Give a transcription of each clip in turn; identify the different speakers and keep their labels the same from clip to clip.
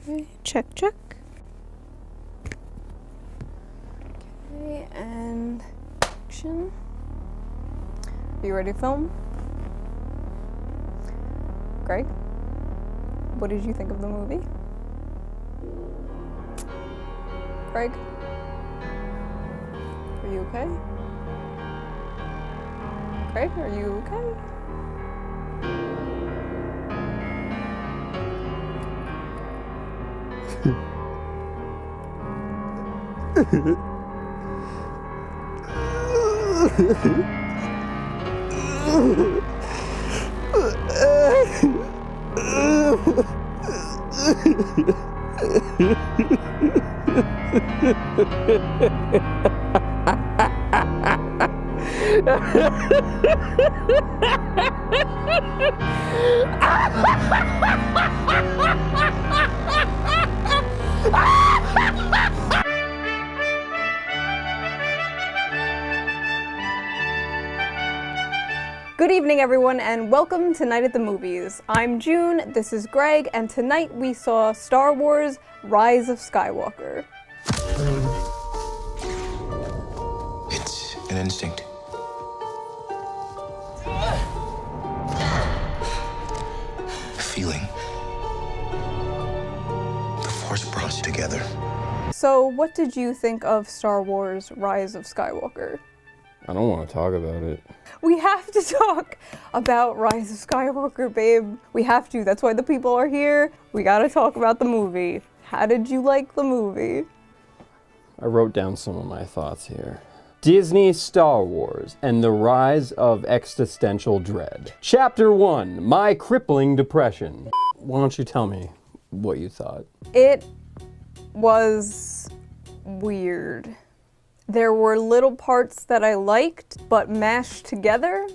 Speaker 1: Okay, check. Okay, and action. Are you ready to film? Greg, what did you think of the movie? Greg, are you okay? Greg, are you okay? Good evening, everyone, and welcome to Night at the Movies. I'm June, this is Greg, and tonight we saw Star Wars: Rise of Skywalker.
Speaker 2: It's an instinct. A feeling. The Force brought us together.
Speaker 1: So, what did you think of Star Wars: Rise of Skywalker?
Speaker 3: I don't want to talk about it.
Speaker 1: We have to talk about Rise of Skywalker, babe. We have to. That's why the people are here. We gotta talk about the movie. How did you like the movie?
Speaker 3: I wrote down some of my thoughts here. Disney Star Wars and the Rise of Existential Dread. Chapter 1, My Crippling Depression. Why don't you tell me what you thought?
Speaker 1: It was weird. There were little parts that I liked, but mashed together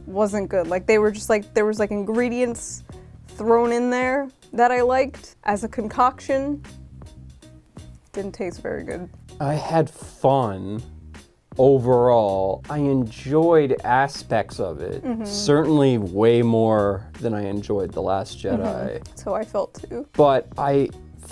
Speaker 1: wasn't good. Like, they were just like, there was like ingredients thrown in there that I liked as a concoction. Didn't taste very good.
Speaker 3: I had fun overall. I enjoyed aspects of it. Certainly way more than I enjoyed The Last Jedi.
Speaker 1: So I felt too.
Speaker 3: But I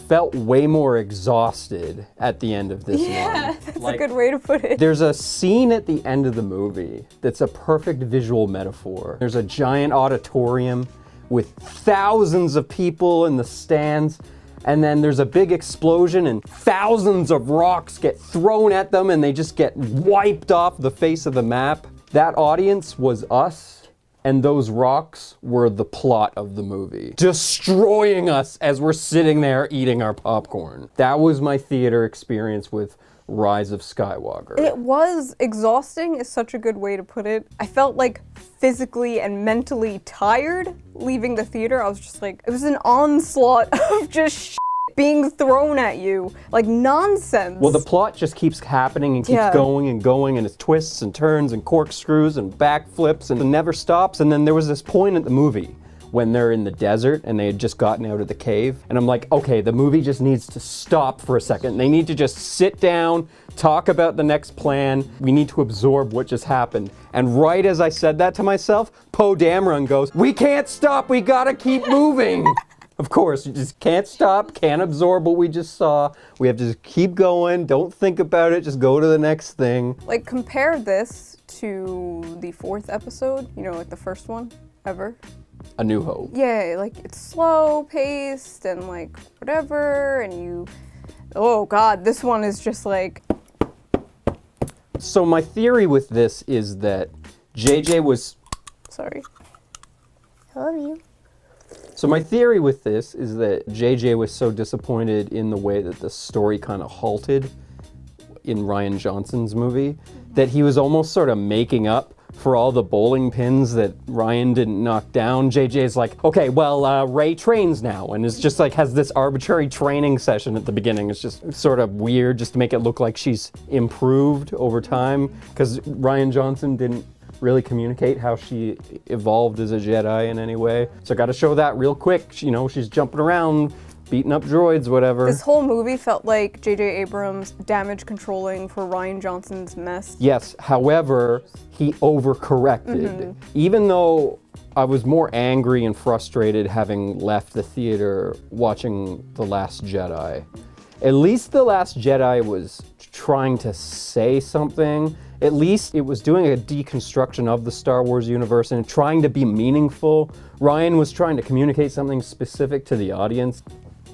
Speaker 3: felt way more exhausted at the end of this one.
Speaker 1: Yeah, that's a good way to put it.
Speaker 3: There's a scene at the end of the movie that's a perfect visual metaphor. There's a giant auditorium with thousands of people in the stands, and then there's a big explosion and thousands of rocks get thrown at them and they just get wiped off the face of the map. That audience was us. And those rocks were the plot of the movie, destroying us as we're sitting there eating our popcorn. That was my theater experience with Rise of Skywalker.
Speaker 1: It was exhausting is such a good way to put it. I felt like physically and mentally tired leaving the theater. I was just like, it was an onslaught of just being thrown at you, like nonsense.
Speaker 3: Well, the plot just keeps happening and keeps going and going, and it's twists and turns and corkscrews and backflips, and it never stops. And then there was this point in the movie when they're in the desert and they had just gotten out of the cave, and I'm like, okay, the movie just needs to stop for a second. They need to just sit down, talk about the next plan. We need to absorb what just happened. And right as I said that to myself, Poe Dameron goes, "We can't stop, we gotta keep moving." Of course, you just can't stop, can't absorb what we just saw. We have to just keep going, don't think about it, just go to the next thing.
Speaker 1: Like, compare this to the 4th episode, you know, like the first one ever.
Speaker 3: A New Hope.
Speaker 1: Yeah, like, it's slow paced and like whatever, and you, oh God, this one is just like.
Speaker 3: So my theory with this is that JJ was.
Speaker 1: Sorry.
Speaker 4: I love you.
Speaker 3: So my theory with this is that JJ was so disappointed in the way that the story kind of halted in Rian Johnson's movie that he was almost sort of making up for all the bowling pins that Rian didn't knock down. JJ's like, okay, well, Rey trains now, and it's just like has this arbitrary training session at the beginning. It's just sort of weird just to make it look like she's improved over time, because Rian Johnson didn't really communicate how she evolved as a Jedi in any way. So I got to show that real quick. You know, she's jumping around, beating up droids, whatever.
Speaker 1: This whole movie felt like J.J. Abrams damage controlling for Rian Johnson's mess.
Speaker 3: Yes, however, he overcorrected. Even though I was more angry and frustrated having left the theater watching The Last Jedi, at least The Last Jedi was trying to say something. At least it was doing a deconstruction of the Star Wars universe and trying to be meaningful. Ryan was trying to communicate something specific to the audience.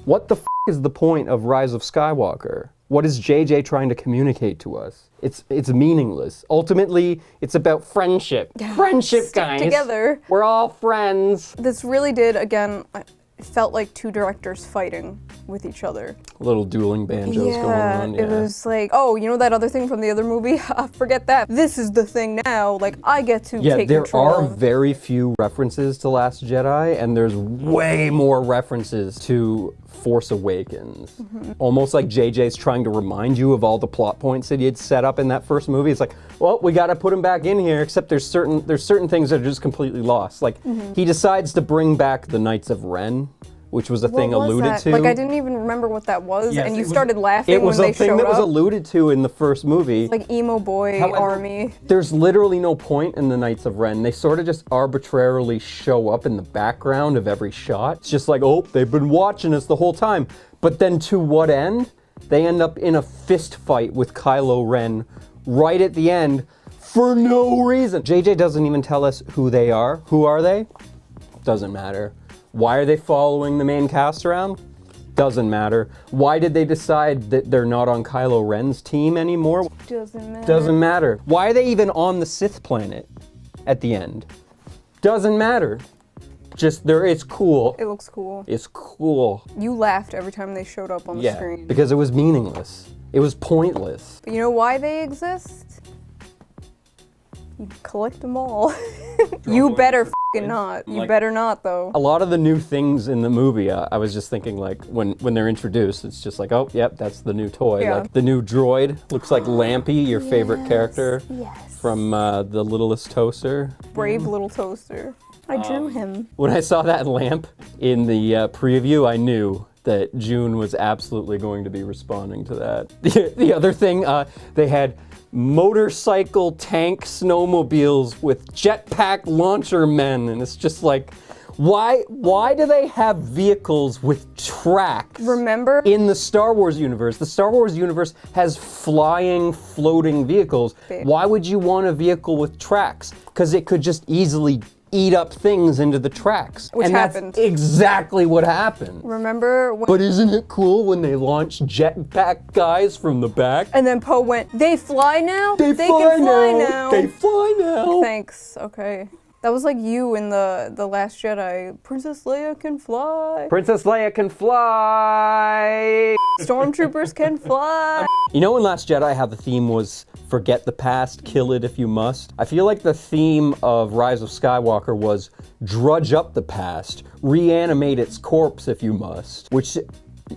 Speaker 3: What the f*** is the point of Rise of Skywalker? What is JJ trying to communicate to us? It's meaningless. Ultimately, it's about friendship. Friendship,
Speaker 1: Stick
Speaker 3: guys.
Speaker 1: together.
Speaker 3: We're all friends.
Speaker 1: This really did, again, it felt like two directors fighting with each other.
Speaker 3: Little dueling banjos going on.
Speaker 1: It was like, oh, you know that other thing from the other movie? Forget that. This is the thing now. Like, I get to take control.
Speaker 3: There are very few references to Last Jedi, and there's way more references to Force Awakens. Almost like JJ's trying to remind you of all the plot points that he had set up in that first movie. It's like, well, we gotta put him back in here, except there's certain things that are just completely lost. Like, he decides to bring back the Knights of Ren, which was a thing alluded to.
Speaker 1: Like, I didn't even remember what that was,
Speaker 3: Yes,
Speaker 1: and you started laughing
Speaker 3: it was
Speaker 1: when they
Speaker 3: a thing
Speaker 1: showed
Speaker 3: that was
Speaker 1: up.
Speaker 3: alluded to in the first movie.
Speaker 1: Like emo boy
Speaker 3: However,
Speaker 1: army.
Speaker 3: There's literally no point in the Knights of Ren. They sort of just arbitrarily show up in the background of every shot. It's just like, oh, they've been watching us the whole time. But then to what end? They end up in a fist fight with Kylo Ren right at the end for no reason. JJ doesn't even tell us who they are. Who are they? Doesn't matter. Why are they following the main cast around? Doesn't matter. Why did they decide that they're not on Kylo Ren's team anymore?
Speaker 1: Doesn't matter.
Speaker 3: Doesn't matter. Why are they even on the Sith planet at the end? Doesn't matter. Just it's cool.
Speaker 1: It looks cool.
Speaker 3: It's cool.
Speaker 1: You laughed every time they showed up on the screen.
Speaker 3: Because it was meaningless. It was pointless.
Speaker 1: But you know why they exist? You collect them all. You better f***ing not. You better not, though.
Speaker 3: A lot of the new things in the movie, I was just thinking, like, when they're introduced, it's just like, oh, yep, that's the new toy.
Speaker 1: Yeah.
Speaker 3: Like, the new droid looks like Lampy, your favorite character from The Littlest Toaster.
Speaker 1: Brave little toaster.
Speaker 4: I drew him.
Speaker 3: When I saw that lamp in the preview, I knew that June was absolutely going to be responding to that. The other thing, they had motorcycle tank snowmobiles with jetpack launcher men, and it's just like, why do they have vehicles with tracks?
Speaker 1: Remember?
Speaker 3: In the Star Wars universe. The Star Wars universe has flying, floating vehicles. Why would you want a vehicle with tracks? Because it could just easily eat up things into the tracks.
Speaker 1: Which
Speaker 3: and
Speaker 1: happened.
Speaker 3: That's exactly what happened.
Speaker 1: Remember when...
Speaker 3: But isn't it cool when they launch jetpack guys from the back?
Speaker 1: And then Poe went, they fly now?
Speaker 3: They
Speaker 1: can
Speaker 3: fly
Speaker 1: fly
Speaker 3: now.
Speaker 1: now.
Speaker 3: They fly now.
Speaker 1: Thanks, okay. That was like you in the Last Jedi. Princess Leia can fly.
Speaker 3: Princess Leia can fly.
Speaker 1: Stormtroopers can fly.
Speaker 3: You know in Last Jedi how the theme was forget the past, kill it if you must? I feel like the theme of Rise of Skywalker was drudge up the past, reanimate its corpse if you must, which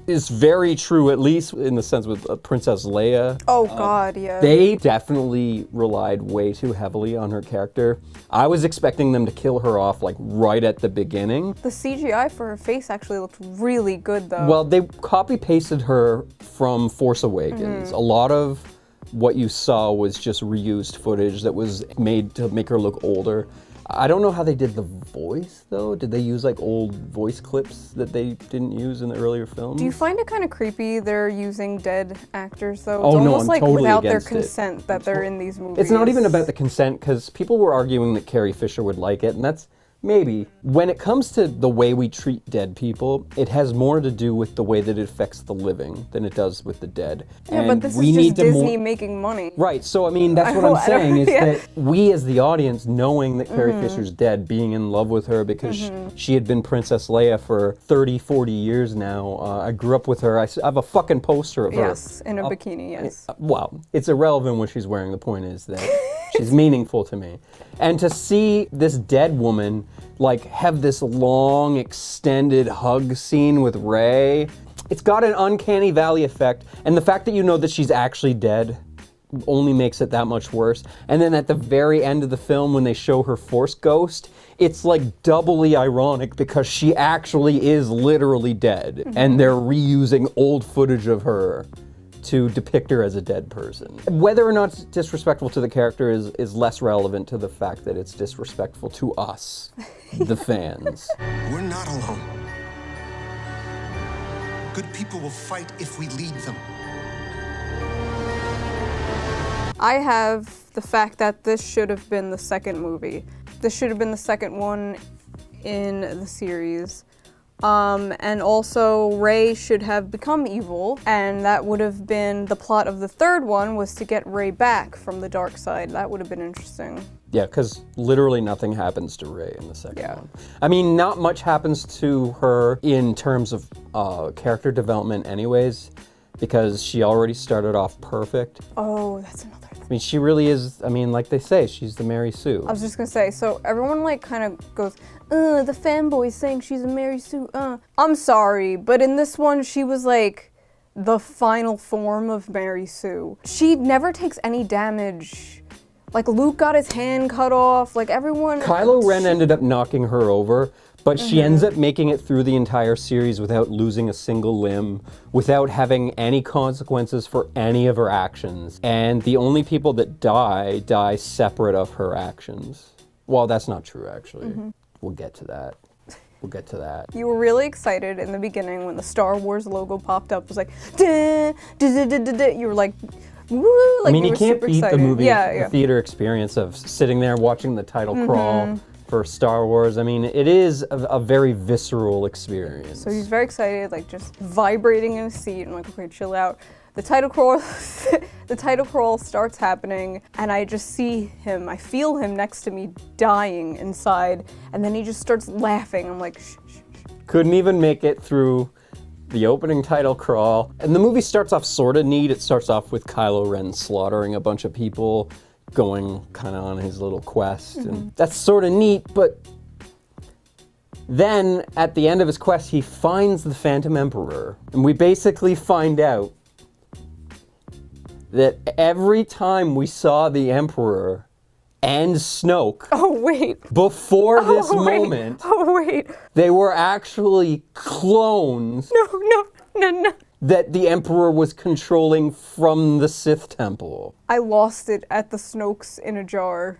Speaker 3: is very true, at least in the sense with Princess Leia.
Speaker 1: Oh God, yeah.
Speaker 3: They definitely relied way too heavily on her character. I was expecting them to kill her off like right at the beginning.
Speaker 1: The CGI for her face actually looked really good though.
Speaker 3: Well, they copy-pasted her from Force Awakens. A lot of what you saw was just reused footage that was made to make her look older. I don't know how they did the voice, though. Did they use, like, old voice clips that they didn't use in the earlier films?
Speaker 1: Do you find it kind of creepy they're using dead actors, though?
Speaker 3: Oh,
Speaker 1: it's
Speaker 3: no,
Speaker 1: almost
Speaker 3: I'm
Speaker 1: like
Speaker 3: totally
Speaker 1: without their
Speaker 3: against it.
Speaker 1: consent that they're in these movies.
Speaker 3: It's not even about the consent, because people were arguing that Carrie Fisher would like it, and that's maybe. When it comes to the way we treat dead people, it has more to do with the way that it affects the living than it does with the dead.
Speaker 1: Yeah,
Speaker 3: and
Speaker 1: but this
Speaker 3: we
Speaker 1: is
Speaker 3: need
Speaker 1: just
Speaker 3: to
Speaker 1: Disney making money.
Speaker 3: Right, so I mean, that's what I'm saying, is that we as the audience, knowing that Carrie Fisher's dead, being in love with her because she had been Princess Leia for 30, 40 years now. I grew up with her. I have a fucking poster of her.
Speaker 1: Yes, in a bikini, yes.
Speaker 3: Well, it's irrelevant what she's wearing. The point is that she's meaningful to me. And to see this dead woman, like, have this long, extended hug scene with Rey, it's got an uncanny valley effect. And the fact that you know that she's actually dead only makes it that much worse. And then at the very end of the film, when they show her Force ghost, it's like doubly ironic because she actually is literally dead, and they're reusing old footage of her to depict her as a dead person. Whether or not it's disrespectful to the character is less relevant to the fact that it's disrespectful to us, the fans.
Speaker 2: We're not alone. Good people will fight if we lead them.
Speaker 1: I have the fact that this should have been the second movie. This should have been the second one in the series. And also, Rey should have become evil, and that would have been the plot of the third one, was to get Rey back from the dark side. That would have been interesting.
Speaker 3: Yeah, because literally nothing happens to Rey in the second
Speaker 1: Yeah.
Speaker 3: one. I mean, not much happens to her in terms of character development anyways, because she already started off perfect.
Speaker 1: Oh, that's another thing.
Speaker 3: I mean, she really is, I mean, like they say, she's the Mary Sue.
Speaker 1: I was just gonna say, so everyone like kind of goes, the fanboy's saying she's a Mary Sue, I'm sorry, but in this one, she was like the final form of Mary Sue. She never takes any damage. Like, Luke got his hand cut off, like everyone...
Speaker 3: Kylo Ren ended up knocking her over, but she ends up making it through the entire series without losing a single limb, without having any consequences for any of her actions. And the only people that die separate of her actions. Well, that's not true, actually. We'll get to that. We'll get to that.
Speaker 1: You were really excited in the beginning when the Star Wars logo popped up. It was like, "Duh, duh, duh, duh, duh, duh." You were like, woo! Like,
Speaker 3: I mean, you
Speaker 1: were
Speaker 3: can't
Speaker 1: super
Speaker 3: beat
Speaker 1: excited.
Speaker 3: the movie,
Speaker 1: Yeah.
Speaker 3: the theater experience of sitting there watching the title crawl for Star Wars. I mean, it is a very visceral experience.
Speaker 1: So he's very excited, like just vibrating in his seat. I'm like, okay, chill out. The title crawl, the title crawl starts happening, and I just see him. I feel him next to me, dying inside, and then he just starts laughing. I'm like, shh, shh, shh.
Speaker 3: Couldn't even make it through the opening title crawl. And the movie starts off sort of neat. It starts off with Kylo Ren slaughtering a bunch of people, going kind of on his little quest. And that's sort of neat, but then at the end of his quest, he finds the Phantom Emperor. And we basically find out that every time we saw the Emperor and Snoke
Speaker 1: Oh, wait.
Speaker 3: before this
Speaker 1: Oh, wait.
Speaker 3: moment,
Speaker 1: Oh, wait.
Speaker 3: they were actually clones
Speaker 1: No.
Speaker 3: that the Emperor was controlling from the Sith Temple.
Speaker 1: I lost it at the Snokes in a jar.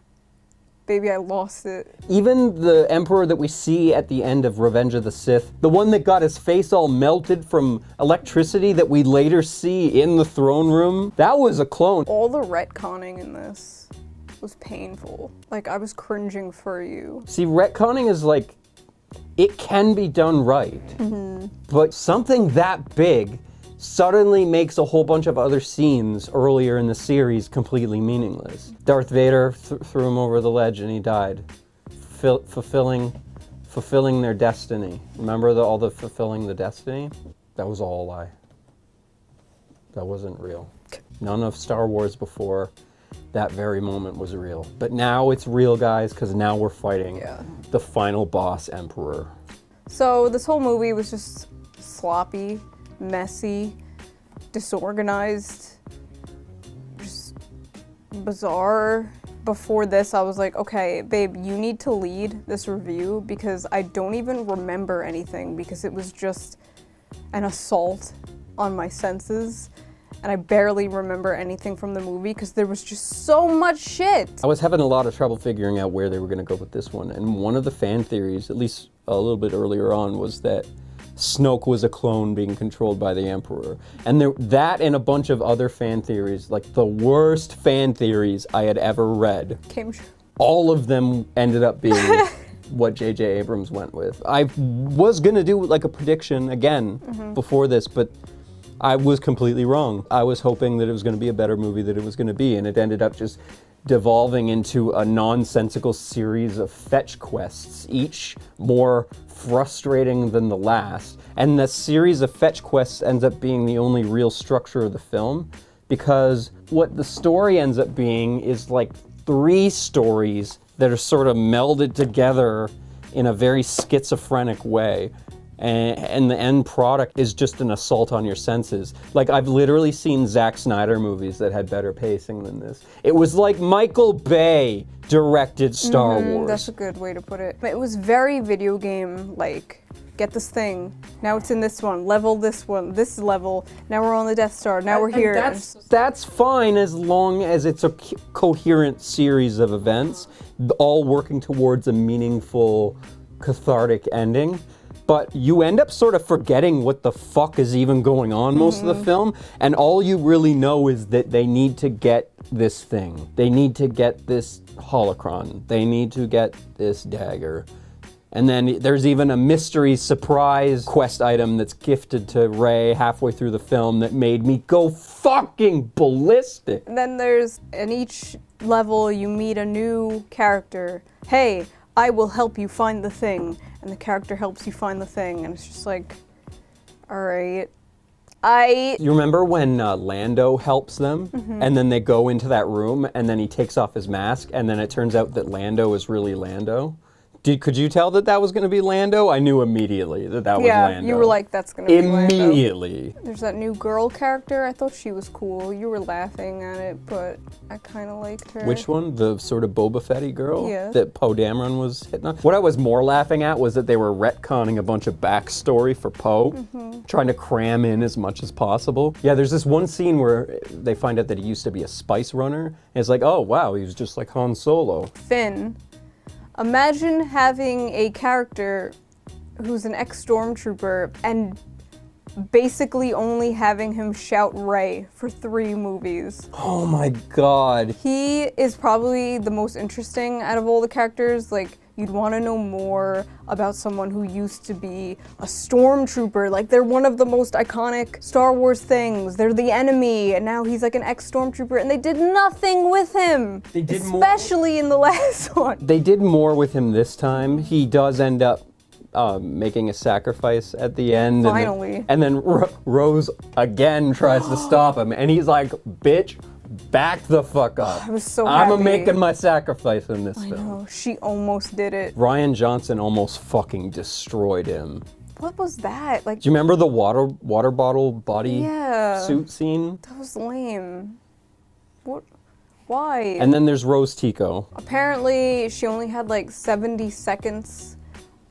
Speaker 1: Baby, I lost it.
Speaker 3: Even the Emperor that we see at the end of Revenge of the Sith, the one that got his face all melted from electricity that we later see in the throne room, that was a clone.
Speaker 1: All the retconning in this was painful. Like, I was cringing for you.
Speaker 3: See, retconning is like, it can be done right, but something that big suddenly makes a whole bunch of other scenes earlier in the series completely meaningless. Darth Vader threw him over the ledge and he died, fulfilling their destiny. Remember all the fulfilling the destiny? That was all a lie. That wasn't real. None of Star Wars before that very moment was real. But now it's real, guys, because now we're fighting the final boss Emperor.
Speaker 1: So this whole movie was just sloppy, messy, disorganized, just bizarre. Before this, I was like, okay, babe, you need to lead this review because I don't even remember anything because it was just an assault on my senses. And I barely remember anything from the movie because there was just so much shit.
Speaker 3: I was having a lot of trouble figuring out where they were going to go with this one. And one of the fan theories, at least a little bit earlier on, was that Snoke was a clone being controlled by the Emperor. And that and a bunch of other fan theories, like the worst fan theories I had ever read,
Speaker 1: Came true.
Speaker 3: all of them ended up being what J.J. Abrams went with. I was going to do like a prediction again before this, but I was completely wrong. I was hoping that it was going to be a better movie than it was going to be, and it ended up just devolving into a nonsensical series of fetch quests, each more frustrating than the last. And the series of fetch quests ends up being the only real structure of the film, because what the story ends up being is like 3 stories that are sort of melded together in a very schizophrenic way. and the end product is just an assault on your senses. Like, I've literally seen Zack Snyder movies that had better pacing than this. It was like Michael Bay directed Star Wars.
Speaker 1: That's a good way to put it. It was very video game, like, get this thing, now it's in this one, this level, now we're on the Death Star, now we're here.
Speaker 3: That's fine as long as it's a coherent series of events, all working towards a meaningful, cathartic ending. But you end up sort of forgetting what the fuck is even going on most of the film, and all you really know is that they need to get this thing. They need to get this holocron. They need to get this dagger. And then there's even a mystery surprise quest item that's gifted to Rey halfway through the film that made me go fucking ballistic.
Speaker 1: And then there's, in each level, you meet a new character. Hey, I will help you find the thing. And the character helps you find the thing. And it's just like, all right. You
Speaker 3: remember when Lando helps them, and then they go into that room, and then he takes off his mask, and then it turns out that Lando is really Lando? Could you tell that was going to be Lando? I knew immediately that was Lando.
Speaker 1: Yeah, you were like, that's going to be Lando.
Speaker 3: Immediately.
Speaker 1: There's that new girl character. I thought she was cool. You were laughing at it, but I kind of liked her.
Speaker 3: Which one? The sort of Boba Fett-y girl?
Speaker 1: Yeah.
Speaker 3: That Poe Dameron was hitting on? What I was more laughing at was that they were retconning a bunch of backstory for Poe, trying to cram in as much as possible. Yeah, there's this one scene where they find out that he used to be a spice runner. And it's like, oh, wow, he was just like Han Solo.
Speaker 1: Finn. Imagine having a character who's an ex-stormtrooper and basically only having him shout Rey for 3 movies.
Speaker 3: Oh my god.
Speaker 1: He is probably the most interesting out of all the characters. Like, you'd want to know more about someone who used to be a stormtrooper. Like, they're one of the most iconic Star Wars things. They're the enemy, and now he's like an ex-stormtrooper, and they did nothing with him.
Speaker 3: They did
Speaker 1: especially in the last one.
Speaker 3: They did more with him this time. He does end up making a sacrifice at the end.
Speaker 1: Finally.
Speaker 3: And then Rose again tries to stop him, and he's like, bitch, back the fuck up.
Speaker 1: I was so happy.
Speaker 3: I'm making my sacrifice in this
Speaker 1: I
Speaker 3: film.
Speaker 1: know, she almost did it.
Speaker 3: Ryan Johnson almost fucking destroyed him.
Speaker 1: What was that? Like,
Speaker 3: do you remember the water bottle body suit scene?
Speaker 1: That was lame. What? Why?
Speaker 3: And then there's Rose Tico.
Speaker 1: Apparently, she only had like 70 seconds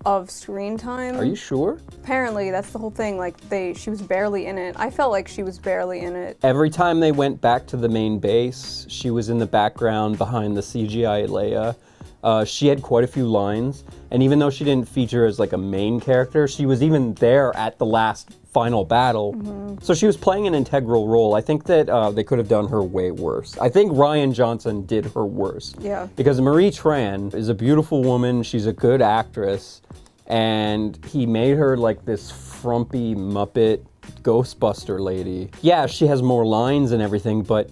Speaker 1: of screen time.
Speaker 3: Are you sure?
Speaker 1: Apparently, that's the whole thing. Like, she was barely in it. I felt like she was barely in it.
Speaker 3: Every time they went back to the main base, she was in the background behind the CGI Leia. She had quite a few lines, and even though she didn't feature as like a main character, she was even there at the last final battle. So she was playing an integral role. I think that they could have done her way worse. I think Ryan Johnson did her worse.
Speaker 1: Yeah.
Speaker 3: Because Marie Tran is a beautiful woman, she's a good actress, and he made her like this frumpy Muppet Ghostbuster lady. Yeah, she has more lines and everything, but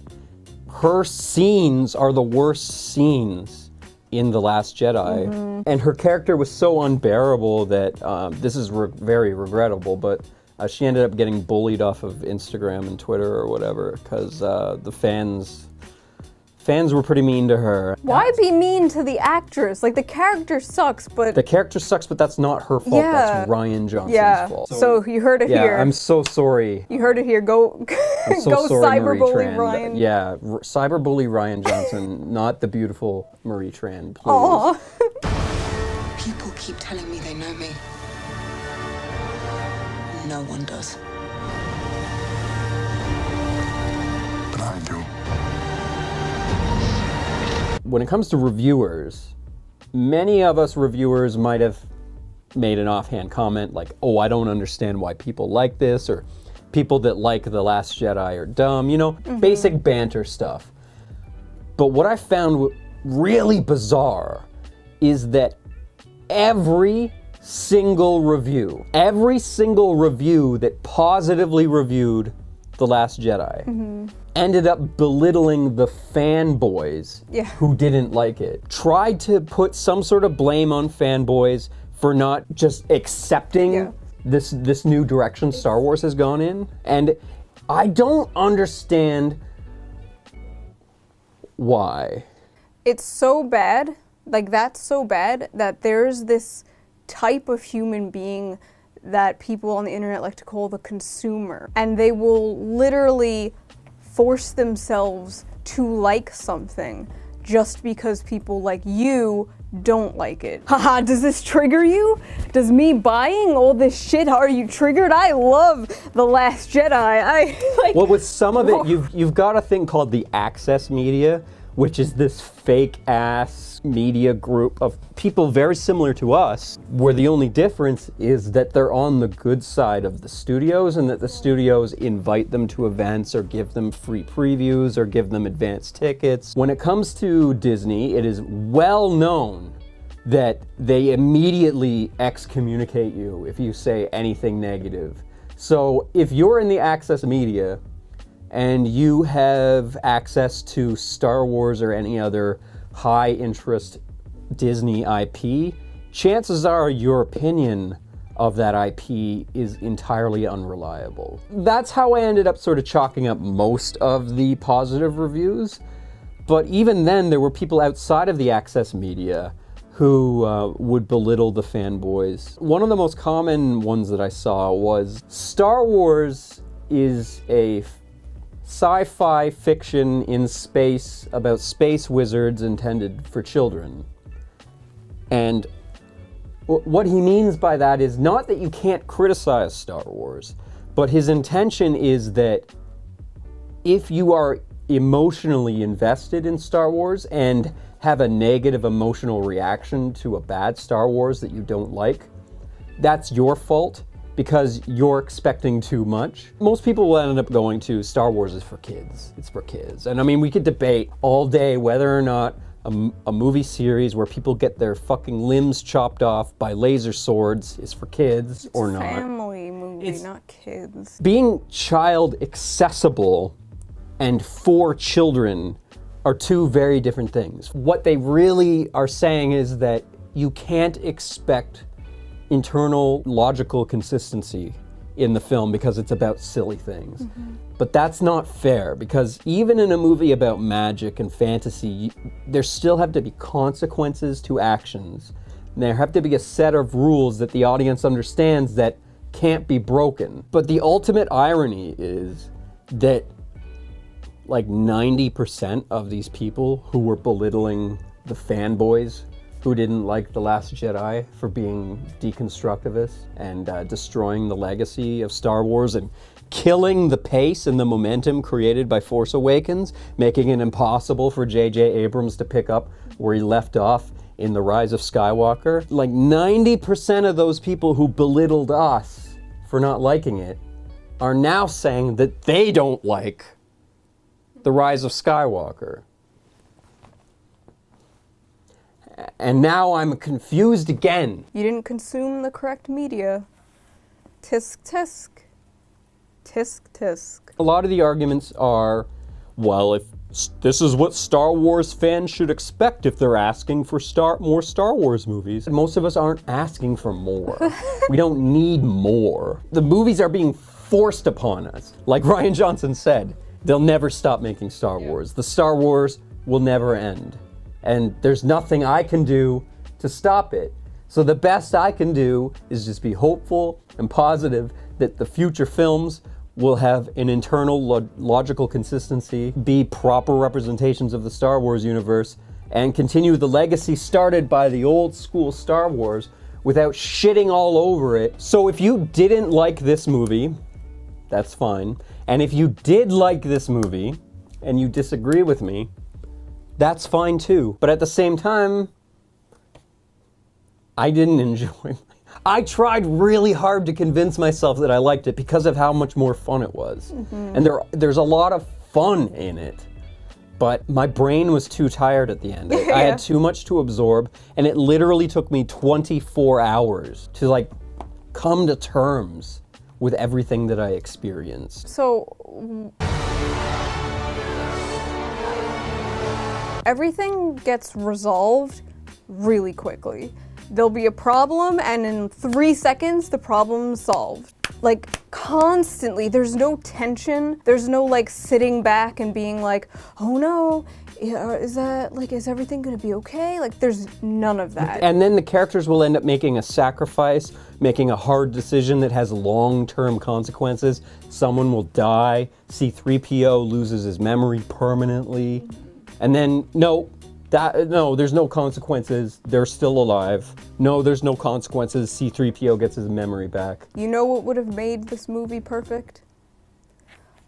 Speaker 3: her scenes are the worst scenes in The Last Jedi. And her character was so unbearable that, this is very regrettable, but she ended up getting bullied off of Instagram and Twitter or whatever, because the fans were pretty mean to her.
Speaker 1: Why be mean to the actress? Like, the character sucks, but...
Speaker 3: The character sucks, but that's not her fault.
Speaker 1: Yeah.
Speaker 3: That's Ryan Johnson's fault.
Speaker 1: So you heard it here.
Speaker 3: I'm so sorry.
Speaker 1: You heard it here. Go,
Speaker 3: I'm so
Speaker 1: go
Speaker 3: sorry,
Speaker 1: cyberbully Ryan.
Speaker 3: Yeah, cyberbully Ryan Johnson, not the beautiful Marie Tran, please.
Speaker 1: Aww.
Speaker 5: People keep telling me they know me. No one does.
Speaker 2: But I do.
Speaker 3: When it comes to reviewers, many of us reviewers might have made an offhand comment like, oh, I don't understand why people like this, or people that like The Last Jedi are dumb, you know, basic banter stuff. But what I found really bizarre is that every single review that positively reviewed The Last Jedi ended up belittling the fanboys who didn't like it. Tried to put some sort of blame on fanboys for not just accepting this new direction Star Wars has gone in. And I don't understand why.
Speaker 1: It's so bad, like, that's so bad that there's this type of human being that people on the internet like to call the consumer. And they will literally force themselves to like something just because people like you don't like it. Haha, does this trigger you? Does me buying all this shit, are you triggered? I love The Last Jedi.
Speaker 3: Well, with some of it, you've got a thing called the access media, which is this fake-ass media group of people very similar to us, where the only difference is that they're on the good side of the studios and that the studios invite them to events or give them free previews or give them advance tickets. When it comes to Disney, it is well known that they immediately excommunicate you if you say anything negative. So if you're in the access media, and you have access to Star Wars or any other high-interest Disney IP, chances are your opinion of that IP is entirely unreliable. That's how I ended up sort of chalking up most of the positive reviews, but even then there were people outside of the access media who would belittle the fanboys. One of the most common ones that I saw was Star Wars is a sci-fi fiction in space about space wizards intended for children. And what he means by that is not that you can't criticize Star Wars, but his intention is that if you are emotionally invested in Star Wars and have a negative emotional reaction to a bad Star Wars that you don't like, that's your fault, because you're expecting too much. Most people will end up going to Star Wars is for kids. It's for kids. And I mean, we could debate all day whether or not a movie series where people get their fucking limbs chopped off by laser swords is for kids or not.
Speaker 1: It's a family movie, not kids.
Speaker 3: Being child accessible and for children are two very different things. What they really are saying is that you can't expect internal logical consistency in the film because it's about silly things. But that's not fair, because even in a movie about magic and fantasy, there still have to be consequences to actions. And there have to be a set of rules that the audience understands that can't be broken. But the ultimate irony is that like 90% of these people who were belittling the fanboys who didn't like The Last Jedi for being deconstructivist and destroying the legacy of Star Wars and killing the pace and the momentum created by Force Awakens, making it impossible for J.J. Abrams to pick up where he left off in The Rise of Skywalker. Like 90% of those people who belittled us for not liking it are now saying that they don't like The Rise of Skywalker. And now I'm confused again.
Speaker 1: You didn't consume the correct media. Tisk tisk. Tisk tisk.
Speaker 3: A lot of the arguments are, well, if this is what Star Wars fans should expect if they're asking for more Star Wars movies. Most of us aren't asking for more. We don't need more. The movies are being forced upon us. Like Rian Johnson said, they'll never stop making Star Wars. The Star Wars will never end. And there's nothing I can do to stop it. So the best I can do is just be hopeful and positive that the future films will have an internal logical consistency, be proper representations of the Star Wars universe, and continue the legacy started by the old school Star Wars without shitting all over it. So if you didn't like this movie, that's fine. And if you did like this movie and you disagree with me, that's fine too. But at the same time, I didn't enjoy it. I tried really hard to convince myself that I liked it because of how much more fun it was. And there's a lot of fun in it. But my brain was too tired at the end. I had too much to absorb, and it literally took me 24 hours to like come to terms with everything that I experienced.
Speaker 1: So everything gets resolved really quickly. There'll be a problem, and in 3 seconds, the problem's solved. Like, constantly, there's no tension. There's no, like, sitting back and being like, oh no, yeah, is everything gonna be okay? Like, there's none of that.
Speaker 3: And then the characters will end up making a sacrifice, making a hard decision that has long-term consequences. Someone will die. C-3PO loses his memory permanently. And then, no, there's no consequences. They're still alive. No, there's no consequences. C-3PO gets his memory back.
Speaker 1: You know what would have made this movie perfect?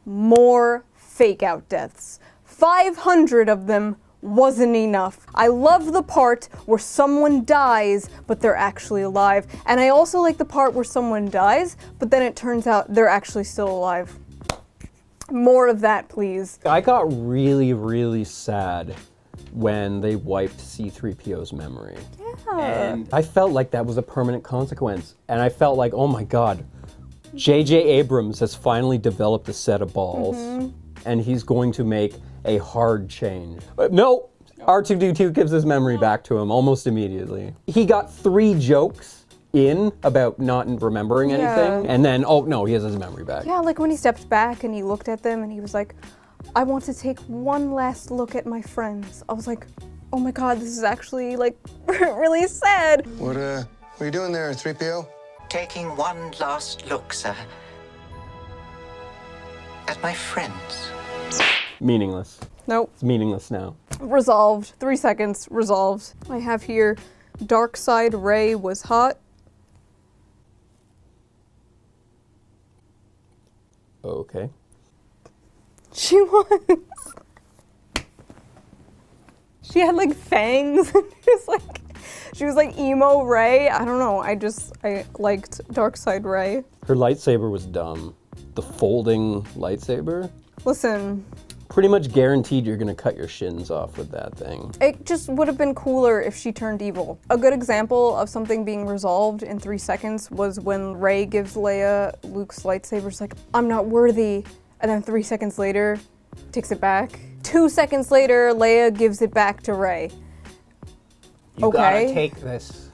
Speaker 1: More fake-out deaths. 500 of them wasn't enough. I love the part where someone dies, but they're actually alive. And I also like the part where someone dies, but then it turns out they're actually still alive. More of that, please.
Speaker 3: I got really, really sad when they wiped C-3PO's memory.
Speaker 1: Yeah.
Speaker 3: And I felt like that was a permanent consequence. And I felt like, oh my God, J.J. Abrams has finally developed a set of balls, and he's going to make a hard change. But no, R2-D2 gives his memory back to him almost immediately. He got 3 jokes in about not remembering anything, and then, oh no, he has his memory back.
Speaker 1: Yeah, like when he stepped back and he looked at them and he was like, I want to take one last look at my friends. I was like, oh my God, this is actually like really sad.
Speaker 2: What are you doing there, 3PO?
Speaker 6: Taking one last look, sir. At my friends.
Speaker 3: Meaningless.
Speaker 1: Nope.
Speaker 3: It's meaningless now.
Speaker 1: Resolved. 3 seconds. Resolved. I have here, Dark Side Rey was hot.
Speaker 3: Okay.
Speaker 1: She was. She had like fangs. She was like emo Rey. I don't know. I liked Dark Side Rey.
Speaker 3: Her lightsaber was dumb. The folding lightsaber?
Speaker 1: Listen.
Speaker 3: Pretty much guaranteed you're gonna cut your shins off with that thing.
Speaker 1: It just would have been cooler if she turned evil. A good example of something being resolved in 3 seconds was when Rey gives Leia Luke's lightsaber. She's like, I'm not worthy. And then 3 seconds later, takes it back. 2 seconds later, Leia gives it back to Rey.
Speaker 3: You gotta take this.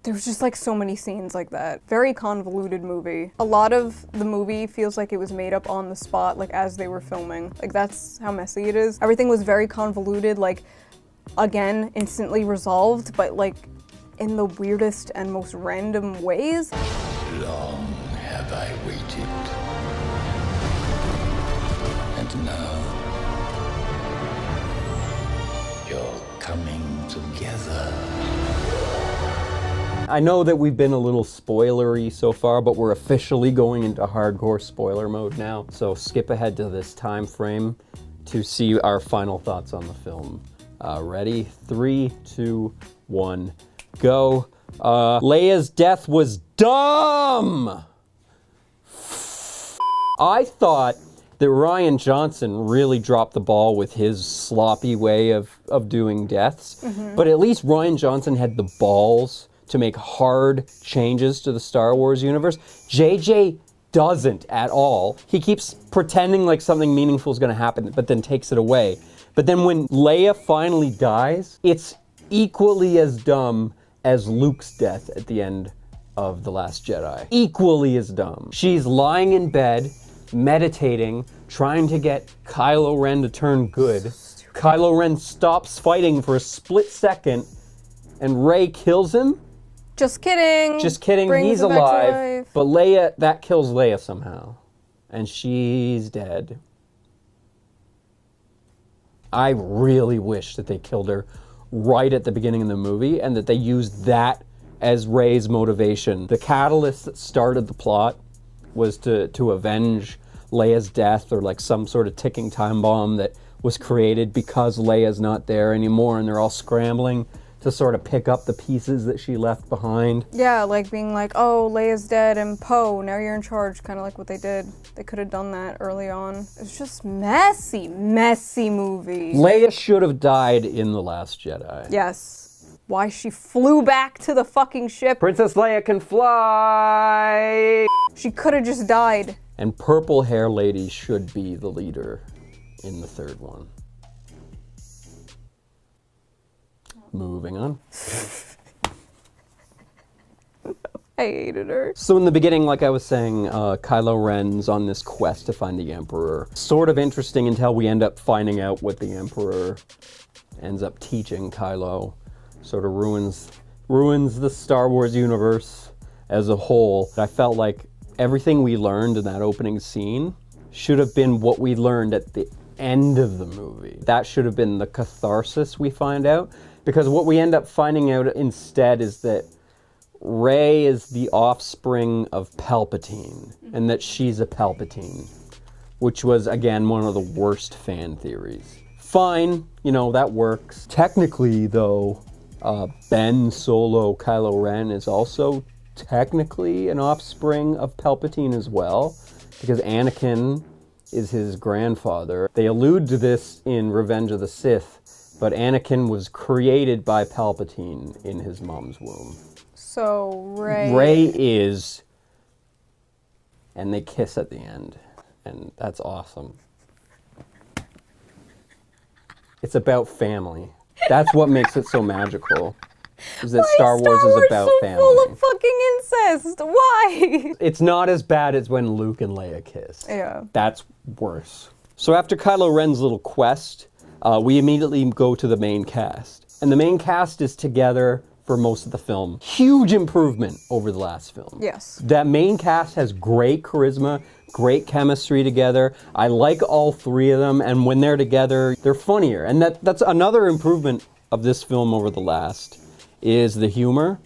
Speaker 1: There was just like so many scenes like that. Very convoluted movie. A lot of the movie feels like it was made up on the spot, like as they were filming. Like that's how messy it is. Everything was very convoluted, like again, instantly resolved, but like in the weirdest and most random ways.
Speaker 2: Long have I waited. And now you're coming together.
Speaker 3: I know that we've been a little spoilery so far, but we're officially going into hardcore spoiler mode now. So skip ahead to this time frame to see our final thoughts on the film. Ready? 3, 2, 1, go. Leia's death was dumb! I thought that Rian Johnson really dropped the ball with his sloppy way of doing deaths, but at least Rian Johnson had the balls to make hard changes to the Star Wars universe. JJ doesn't at all. He keeps pretending like something meaningful is gonna happen, but then takes it away. But then when Leia finally dies, it's equally as dumb as Luke's death at the end of The Last Jedi. Equally as dumb. She's lying in bed, meditating, trying to get Kylo Ren to turn good. Kylo Ren stops fighting for a split second, and Rey kills him.
Speaker 1: Just kidding.
Speaker 3: Just kidding,
Speaker 1: Brings
Speaker 3: he's
Speaker 1: him back to
Speaker 3: alive.
Speaker 1: life.
Speaker 3: But Leia, that kills Leia somehow. And she's dead. I really wish that they killed her right at the beginning of the movie and that they used that as Rey's motivation. The catalyst that started the plot was to avenge Leia's death, or like some sort of ticking time bomb that was created because Leia's not there anymore and they're all scrambling to sort of pick up the pieces that she left behind.
Speaker 1: Yeah, like being like, oh, Leia's dead and Poe, now you're in charge, kind of like what they did. They could have done that early on. It's just messy, messy movie.
Speaker 3: Leia should have died in The Last Jedi.
Speaker 1: Yes. Why she flew back to the fucking ship.
Speaker 3: Princess Leia can fly!
Speaker 1: She could have just died.
Speaker 3: And Purple Hair Lady should be the leader in the third one. Moving on.
Speaker 1: I hated her.
Speaker 3: So in the beginning, like I was saying, Kylo Ren's on this quest to find the Emperor. Sort of interesting until we end up finding out what the Emperor ends up teaching Kylo. Sort of ruins the Star Wars universe as a whole. I felt like everything we learned in that opening scene should have been what we learned at the end of the movie. That should have been the catharsis we find out, because what we end up finding out instead is that Rey is the offspring of Palpatine, and that she's a Palpatine, which was, again, one of the worst fan theories. Fine, you know, that works. Technically, though, Ben Solo Kylo Ren is also technically an offspring of Palpatine as well, because Anakin is his grandfather. They allude to this in Revenge of the Sith, but Anakin was created by Palpatine in his mom's womb.
Speaker 1: So Rey...
Speaker 3: Rey is, and they kiss at the end, and that's awesome. It's about family. That's what makes it so magical. Is that Star Wars is about
Speaker 1: so
Speaker 3: family.
Speaker 1: Full of fucking incest. Why?
Speaker 3: It's not as bad as when Luke and Leia kiss.
Speaker 1: Yeah.
Speaker 3: That's worse. So after Kylo Ren's little quest, we immediately go to the main cast. And the main cast is together for most of the film. Huge improvement over the last film.
Speaker 1: Yes.
Speaker 3: That main cast has great charisma, great chemistry together. I like all three of them, and when they're together, they're funnier. And that's another improvement of this film over the last, is the humor.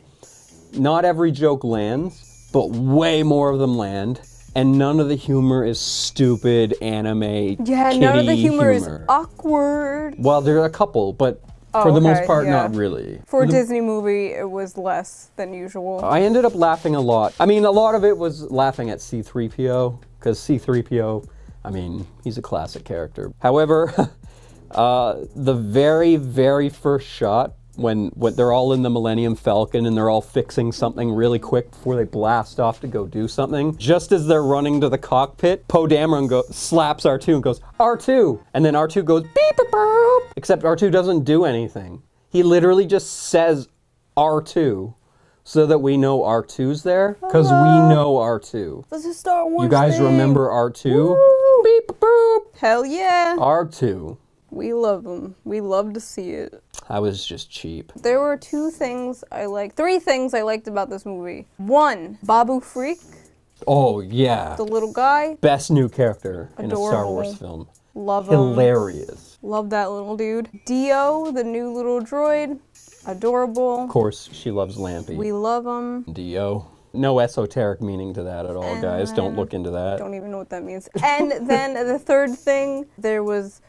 Speaker 3: Not every joke lands, but way more of them land. And none of the humor is stupid anime
Speaker 1: Yeah, none of the humor is
Speaker 3: humor.
Speaker 1: awkward.
Speaker 3: Well, there are a couple, but for the most part,
Speaker 1: yeah.
Speaker 3: not really.
Speaker 1: For a Disney movie, it was less than usual.
Speaker 3: I ended up laughing a lot. I mean, a lot of it was laughing at C-3PO, because C-3PO, I mean, he's a classic character. However, the very, very first shot, when they're all in the Millennium Falcon and they're all fixing something really quick before they blast off to go do something, just as they're running to the cockpit, Poe Dameron slaps R2 and goes, R2! And then R2 goes, beep, boop, boop. Except R2 doesn't do anything. He literally just says R2 so that we know R2's there, because we know R2.
Speaker 1: This is Star Wars.
Speaker 3: You guys
Speaker 1: thing.
Speaker 3: remember R2?
Speaker 1: Woo.
Speaker 3: Beep, boop, boop.
Speaker 1: Hell yeah.
Speaker 3: R2.
Speaker 1: We love them. We love to see it.
Speaker 3: I was just cheap.
Speaker 1: There were three things I liked about this movie. One, Babu Freak,
Speaker 3: Oh, yeah.
Speaker 1: the little guy.
Speaker 3: Best new character in a Star
Speaker 1: Adorable.
Speaker 3: Wars film.
Speaker 1: Love him.
Speaker 3: Hilarious.
Speaker 1: Love that little dude. Dio, the new little droid. Adorable.
Speaker 3: Of course, she loves Lampy.
Speaker 1: We love him.
Speaker 3: Dio. No esoteric meaning to that at all,
Speaker 1: And
Speaker 3: guys. Don't
Speaker 1: then-
Speaker 3: look into that.
Speaker 1: Don't even know what that means. And then the third thing, there was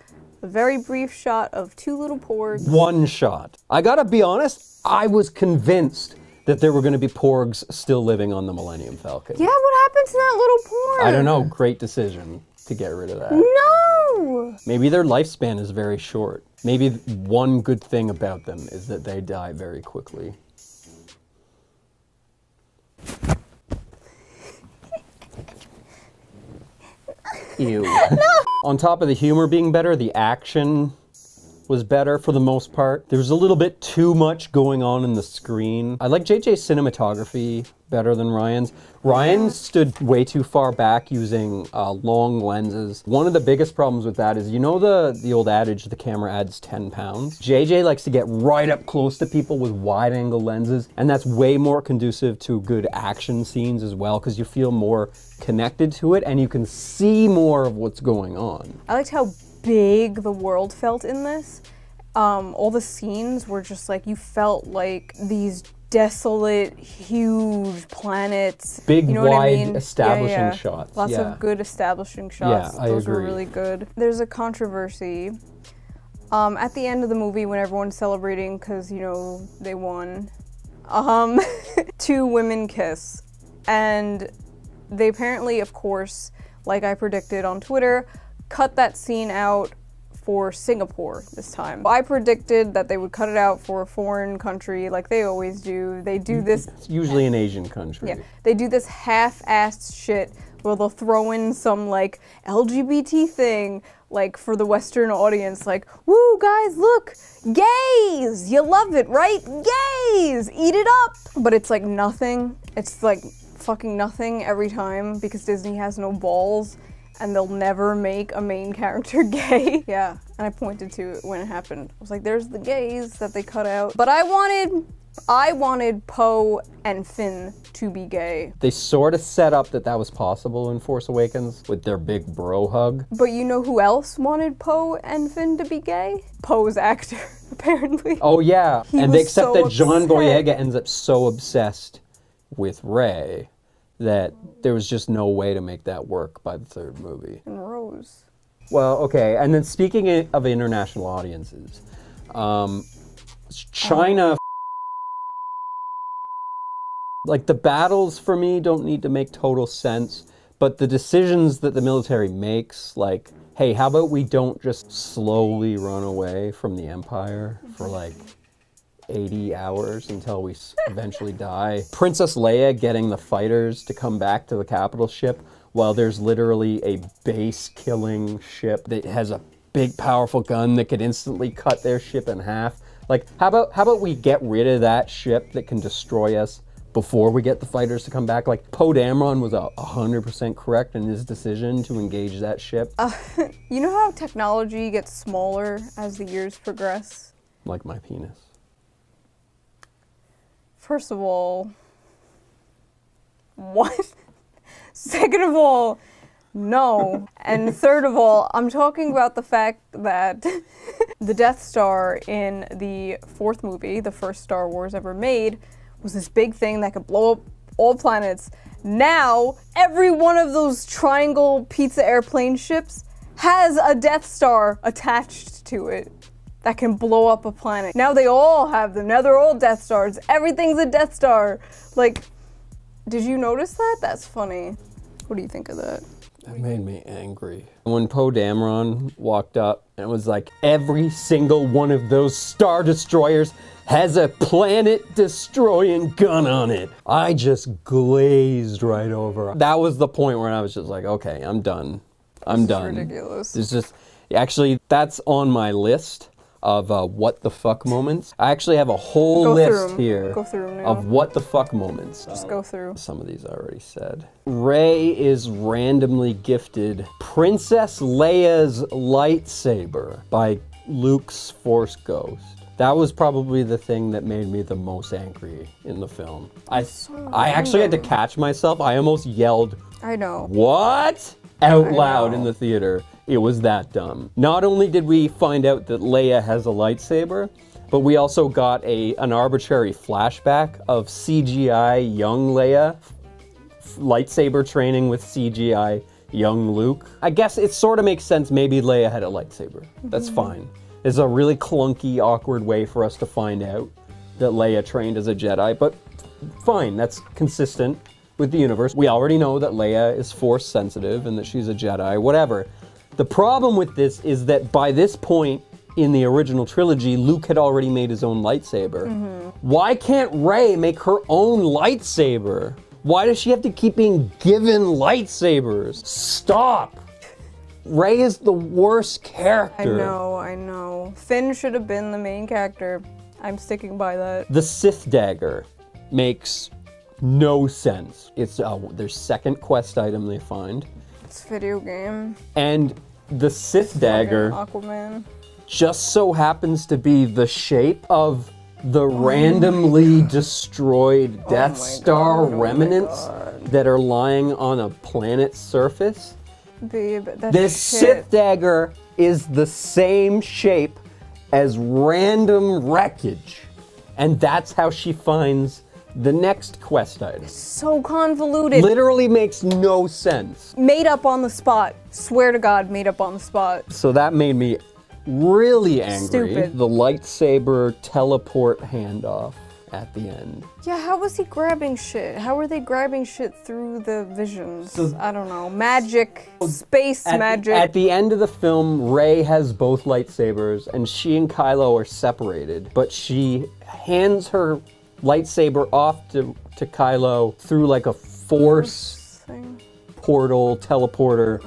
Speaker 1: a very brief shot of two little porgs.
Speaker 3: One shot. I gotta be honest, I was convinced that there were gonna be porgs still living on the Millennium Falcon.
Speaker 1: Yeah, what happened to that little porg?
Speaker 3: I don't know, great decision to get rid of that.
Speaker 1: No!
Speaker 3: Maybe their lifespan is very short. Maybe one good thing about them is that they die very quickly. Ew. No! On top of the humor being better, the action was better for the most part. There was a little bit too much going on in the screen. I like JJ's cinematography better than Ryan's. Ryan stood way too far back using long lenses. One of the biggest problems with that is, you know the old adage, the camera adds 10 pounds? JJ likes to get right up close to people with wide angle lenses, and that's way more conducive to good action scenes as well, because you feel more connected to it and you can see more of what's going on.
Speaker 1: I liked how big the world felt in this. All the scenes were just like, you felt like these desolate, huge planets.
Speaker 3: Big,
Speaker 1: you know what I
Speaker 3: wide
Speaker 1: mean?
Speaker 3: establishing shots.
Speaker 1: Lots
Speaker 3: Yeah.
Speaker 1: of good establishing shots.
Speaker 3: Yeah, I
Speaker 1: Those were
Speaker 3: agree.
Speaker 1: really good. There's a controversy at the end of the movie when everyone's celebrating because, you know, they won. Two women kiss. And they apparently, of course, like I predicted on Twitter, cut that scene out for Singapore this time. I predicted that they would cut it out for a foreign country like they always do. They do this,
Speaker 3: It's usually an Asian country.
Speaker 1: yeah, they do this half-assed shit where they'll throw in some like LGBT thing like for the Western audience, like, woo guys, look, gays, you love it, right? gays, eat it up. But it's like nothing. It's like fucking nothing every time because Disney has no balls and they'll never make a main character gay. Yeah, and I pointed to it when it happened. I was like, there's the gays that they cut out. But I wanted Poe and Finn to be gay.
Speaker 3: They sort of set up that was possible in Force Awakens with their big bro hug.
Speaker 1: But you know who else wanted Poe and Finn to be gay? Poe's actor, apparently.
Speaker 3: Oh yeah, and
Speaker 1: was
Speaker 3: except
Speaker 1: so
Speaker 3: that John
Speaker 1: upset.
Speaker 3: Boyega ends up so obsessed with Rey that there was just no way to make that work by the third movie.
Speaker 1: And Rose.
Speaker 3: Well, okay, and then speaking of international audiences, China, like the battles for me don't need to make total sense, but the decisions that the military makes, like, hey, how about we don't just slowly run away from the Empire for like 80 hours until we eventually die. Princess Leia getting the fighters to come back to the capital ship while there's literally a base-killing ship that has a big, powerful gun that could instantly cut their ship in half. Like, how about we get rid of that ship that can destroy us before we get the fighters to come back? Like, Poe Dameron was 100% correct in his decision to engage that ship.
Speaker 1: You know how technology gets smaller as the years progress?
Speaker 3: Like my penis.
Speaker 1: First of all, what? Second of all, no. And third of all, I'm talking about the fact that the Death Star in the fourth movie, the first Star Wars ever made, was this big thing that could blow up all planets. Now, every one of those triangle pizza airplane ships has a Death Star attached to it that can blow up a planet. Now they all have them. Now they're all Death Stars. Everything's a Death Star. Like, did you notice that? That's funny. What do you think of that?
Speaker 3: That made me angry. When Poe Dameron walked up and it was like, every single one of those Star Destroyers has a planet-destroying gun on it. I just glazed right over. That was the point where I was just like, okay, I'm done. I'm done.
Speaker 1: Ridiculous.
Speaker 3: It's just, actually, that's on my list of what the fuck moments. I actually have a whole list here
Speaker 1: Go through 'em now.
Speaker 3: of what the fuck moments.
Speaker 1: Just go through.
Speaker 3: Some of these I already said. Rey is randomly gifted Princess Leia's lightsaber by Luke's Force Ghost. That was probably the thing that made me the most angry in the film. I actually had to catch myself. I almost yelled,
Speaker 1: I know.
Speaker 3: "What?" out loud
Speaker 1: know.
Speaker 3: in the theater. It was that dumb. Not only did we find out that Leia has a lightsaber, but we also got an arbitrary flashback of CGI young Leia, lightsaber training with CGI young Luke. I guess it sort of makes sense maybe Leia had a lightsaber. That's fine. It's a really clunky, awkward way for us to find out that Leia trained as a Jedi, but fine, that's consistent with the universe. We already know that Leia is Force sensitive and that she's a Jedi, whatever. The problem with this is that by this point in the original trilogy, Luke had already made his own lightsaber. Why can't Rey make her own lightsaber? Why does she have to keep being given lightsabers? Stop! Rey is the worst character.
Speaker 1: I know. Finn should have been the main character. I'm sticking by that.
Speaker 3: The Sith dagger makes no sense. It's their second quest item they find.
Speaker 1: It's a video game.
Speaker 3: And the Sith dagger
Speaker 1: Aquaman.
Speaker 3: just so happens to be the shape of the randomly destroyed Death Star remnants that are lying on a planet's surface.
Speaker 1: Babe, that's
Speaker 3: This Sith dagger is the same shape as random wreckage. And that's how she finds the next quest item.
Speaker 1: so convoluted.
Speaker 3: Literally makes no sense.
Speaker 1: Made up on the spot. Swear to God, made up on the spot.
Speaker 3: So that made me really angry.
Speaker 1: Stupid.
Speaker 3: The lightsaber teleport handoff at the end.
Speaker 1: Yeah, how was he grabbing shit? How were they grabbing shit through the visions? I don't know. Magic. Space magic.
Speaker 3: At the end of the film, Rey has both lightsabers and she and Kylo are separated, but she hands her lightsaber off to Kylo through like a force portal, teleporter.